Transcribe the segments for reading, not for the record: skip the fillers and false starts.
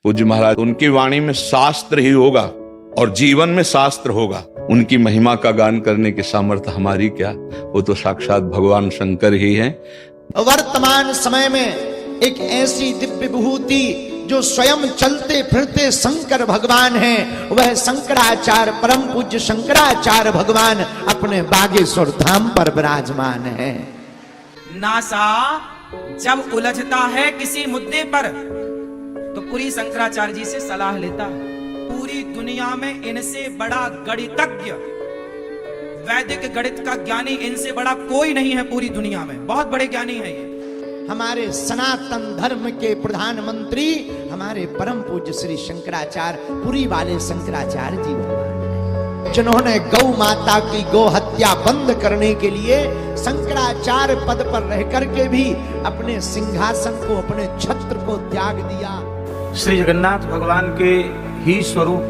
पूज्य महाराज, उनकी वाणी में शास्त्र ही होगा और जीवन में शास्त्र होगा। उनकी महिमा का गान करने की सामर्थ्य हमारी क्या, वो तो साक्षात भगवान शंकर ही हैं। वर्तमान समय में एक ऐसी दिव्य विभूति जो स्वयं चलते फिरते शंकर भगवान हैं, वह शंकराचार्य, परम पूज्य शंकराचार्य भगवान अपने बागेश्वर धाम पर विराजमान है। नासा जब उलझता है किसी मुद्दे पर तो पूरी शंकराचार्य जी से सलाह लेता है। पूरी दुनिया में इनसे बड़ा गणितज्ञ, वैदिक गणित का ज्ञानी इनसे बड़ा कोई नहीं है पूरी दुनिया में। बहुत बड़े ज्ञानी हैं ये। हमारे सनातन धर्म के प्रधानमंत्री हमारे परम पूज्य श्री शंकराचार्य, पुरी वाले शंकराचार्य जी भगवान हैं, जिन्होंने गौ माता की गौ हत्या बंद करने के लिए शंकराचार्य पद पर रह करके भी अपने सिंहासन को, अपने छत्र को त्याग दिया। श्री जगन्नाथ भगवान के ही स्वरूप,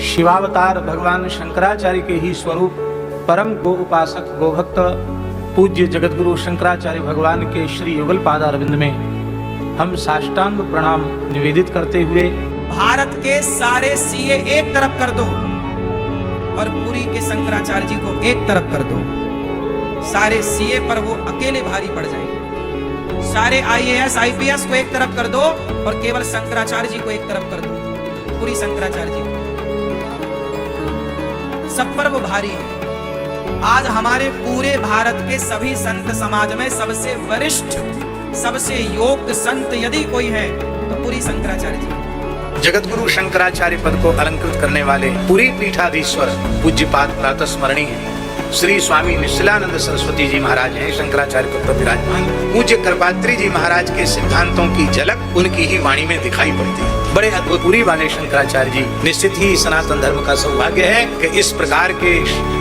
शिवावतार भगवान शंकराचार्य के ही स्वरूप, परम गो उपासक गोभक्त पूज्य जगतगुरु शंकराचार्य भगवान के श्री युगल पादारविंद में हम साष्टांग प्रणाम निवेदित करते हुए भारत के सारे सीए एक तरफ कर दो और पुरी के शंकराचार्य जी को एक तरफ कर दो। सारे सीए पर वो अकेले भारी पड़ जाएंगे। सारे आईएएस आईपीएस को एक तरफ कर दो और केवल शंकराचार्य जी को एक तरफ कर दो। पुरी शंकराचार्य जी सब पर वो भारी है। आज हमारे पूरे भारत के सभी संत समाज में सबसे वरिष्ठ, सबसे योग्य संत यदि कोई है तो पुरी शंकराचार्य जी। जगतगुरु शंकराचार्य पद को अलंकृत करने वाले पुरी पीठाधीश्वर पूज्यपाद प्रातः स्मरणीय श्री स्वामी निश्चलानंद सरस्वती जी महाराज हैं। शंकराचार्य पद पर विराजमान पूज्य कृपात्री जी महाराज के सिद्धांतों की झलक उनकी ही वाणी में दिखाई पड़ती है। बड़े अद्भुत पुरी वाले शंकराचार्य जी। निश्चित ही सनातन धर्म का सौभाग्य है कि इस प्रकार के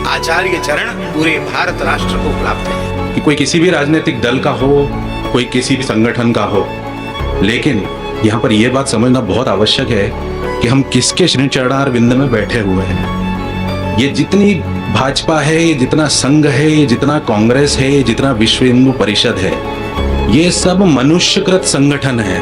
आचार्य चरण पूरे भारत राष्ट्र को प्राप्त है। कि कोई किसी भी राजनीतिक दल का हो, कोई किसी भी संगठन का हो, लेकिन यहाँ पर यह बात समझना बहुत आवश्यक है कि हम किसके श्री चरणारविंद में बैठे हुए हैं। ये जितनी भाजपा है, ये जितना संघ है, ये जितना कांग्रेस है, ये जितना विश्व हिंदू परिषद है, ये सब मनुष्यकृत संगठन है।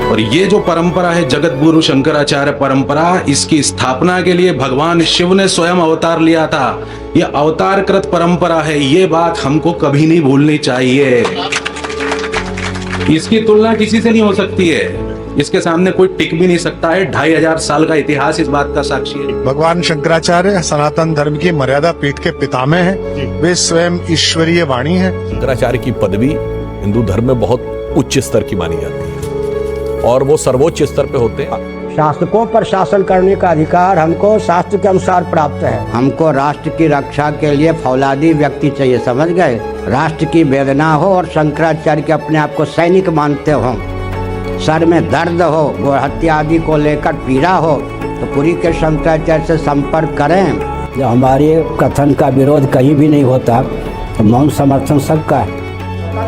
और ये जो परंपरा है जगत गुरु शंकराचार्य परंपरा, इसकी स्थापना के लिए भगवान शिव ने स्वयं अवतार लिया था। ये अवतारकृत परंपरा है, ये बात हमको कभी नहीं भूलनी चाहिए। इसकी तुलना किसी से नहीं हो सकती है, इसके सामने कोई टिक भी नहीं सकता है। 2500 साल का इतिहास इस बात का साक्षी है। भगवान शंकराचार्य सनातन धर्म की मर्यादा पीठ के पितामह हैं। वे स्वयं ईश्वरीय वाणी है। शंकराचार्य की पदवी हिंदू धर्म में बहुत उच्च स्तर की मानी जाती है और वो सर्वोच्च स्तर पे होते हैं। शासकों पर शासन करने का अधिकार हमको शास्त्र के अनुसार प्राप्त है। हमको राष्ट्र की रक्षा के लिए फौलादी व्यक्ति चाहिए, समझ गए। राष्ट्र की वेदना हो और शंकराचार्य के अपने आप को सैनिक मानते हो, सर में दर्द हो, गो हत्या आदि को लेकर पीड़ा हो, तो पुरी के शंकराचार्य से संपर्क करें। जो हमारे कथन का विरोध कहीं भी नहीं होता, तो मौन समर्थन सबका है।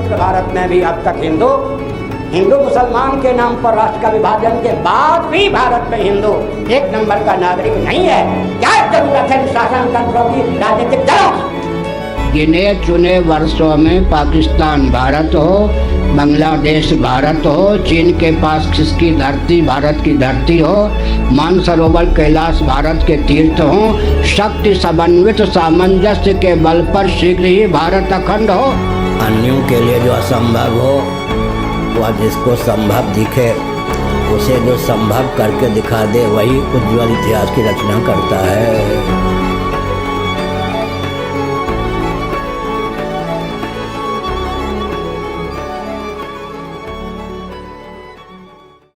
भारत में भी अब तक हिंदू मुसलमान के नाम पर राष्ट्र का विभाजन के बाद भी भारत में हिंदू एक नंबर का नागरिक नहीं है। क्या जरूरत है शासन तंत्रों की, राजनीतिक दलों की? गिने चुने वर्षों में पाकिस्तान भारत हो, बांग्लादेश भारत हो, चीन के पास किसकी धरती भारत की धरती हो, मानसरोवर कैलाश भारत के तीर्थ हो, शक्ति समन्वित सामंजस्य के बल पर शीघ्र ही भारत अखंड हो। अन्यों के लिए जो असंभव हो वह जिसको संभव दिखे, उसे जो संभव करके दिखा दे, वही उज्ज्वल इतिहास की रचना करता है।